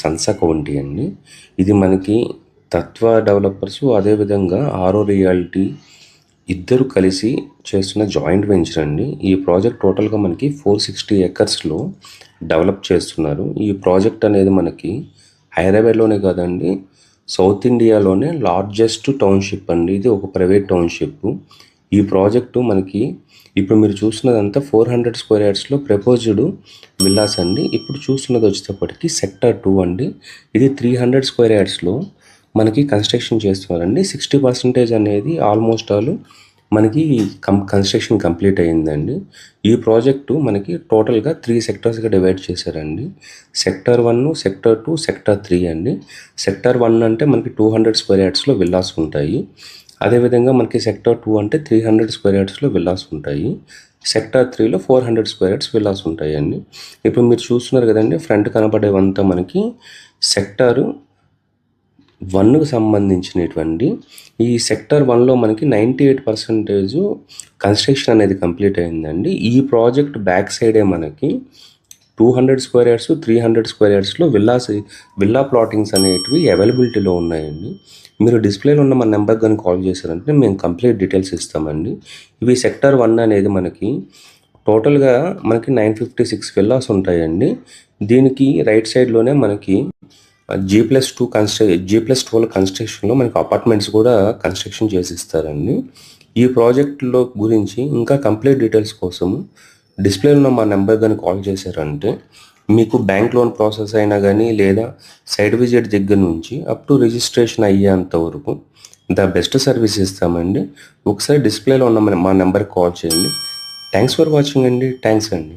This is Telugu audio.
సన్సా కౌంటీ అండి. ఇది మనకి తత్వ డెవలపర్స్ అదేవిధంగా ఆరో రియాలిటీ ఇద్దరు కలిసి చేస్తున్న జాయింట్ వెంచర్ అండి. ఈ ప్రాజెక్ట్ టోటల్గా మనకి 460 ఎకర్స్లో డెవలప్ చేస్తున్నారు. ఈ ప్రాజెక్ట్ అనేది మనకి హైదరాబాద్లోనే కాదండి, సౌత్ ఇండియాలోనే లార్జెస్ట్ టౌన్షిప్ అండి. ఇది ఒక ప్రైవేట్ టౌన్షిప్. ఈ ప్రాజెక్టు మనకి ఇప్పుడు మీరు చూస్తున్నదంతా 400 స్క్వేర్ యార్డ్స్లో ప్రపోజ్డ్ విల్లాస్ అండి. ఇప్పుడు చూస్తున్నది వచ్చేటప్పటికి సెక్టర్ 2 అండి. ఇది 300 స్క్వేర్ యార్డ్స్లో మనకి కన్స్ట్రక్షన్ చేస్తున్నారండి. 60% అనేది ఆల్మోస్ట్ ఆల్ మనకి కన్స్ట్రక్షన్ కంప్లీట్ అయ్యిందండి. ఈ ప్రాజెక్టు మనకి టోటల్గా 3 సెక్టర్స్గా డివైడ్ చేశారండి. సెక్టర్ 1, సెక్టర్ 2, సెక్టర్ 3 అండి. సెక్టర్ 1 అంటే మనకి 200 స్క్వేర్ యార్డ్స్లో విల్లాస్ ఉంటాయి. అదేవిధంగా మనకి సెక్టర్ 2 అంటే 300 స్క్వేర్ యార్డ్స్లో విల్లాస్ ఉంటాయి. సెక్టర్ 3లో 400 స్క్వేర్ యార్డ్స్ విల్లాస్ ఉంటాయండి. ఇప్పుడు మీరు చూస్తున్నారు కదండి, ఫ్రంట్ కనపడేవంతా మనకి సెక్టర్ 1కు సంబంధించినటువంటి. ఈ సెక్టర్ 1లో మనకి 98% కన్స్ట్రక్షన్ అనేది కంప్లీట్ అయిందండి. ఈ ప్రాజెక్ట్ బ్యాక్ సైడే మనకి 200 స్క్వేర్ యార్డ్స్, 300 స్క్వేర్ యార్డ్స్లో విల్లా ప్లాటింగ్స్ అనేటివి అవైలబిలిటీలో ఉన్నాయండి. మీరు డిస్ప్లేలో ఉన్న మన నెంబర్ కానీ కాల్ చేశారంటే మేము కంప్లీట్ డీటెయిల్స్ ఇస్తామండి. ఇవి సెక్టర్ 1 అనేది మనకి టోటల్గా మనకి 956 విల్లాస్ ఉంటాయండి. దీనికి రైట్ సైడ్లోనే మనకి G+2 G+12 కన్స్ట్రక్షన్లో మనకి అపార్ట్మెంట్స్ కూడా కన్స్ట్రక్షన్ చేసి ఇస్తారండి. ఈ ప్రాజెక్టులో గురించి ఇంకా కంప్లీట్ డీటెయిల్స్ కోసం డిస్ప్లేలో ఉన్న మా నెంబర్ కానీ కాల్ చేశారంటే మీకు బ్యాంక్ లోన్ ప్రాసెస్ అయినా కానీ లేదా సైట్ విజిట్ దగ్గర నుంచి అప్ టు రిజిస్ట్రేషన్ అయ్యేంత వరకు ద బెస్ట్ సర్వీస్ ఇస్తామండి. ఒకసారి డిస్ప్లేలో ఉన్న మా నెంబర్కి కాల్ చేయండి. థ్యాంక్స్ ఫర్ వాచింగ్ అండి. థ్యాంక్స్ అండి.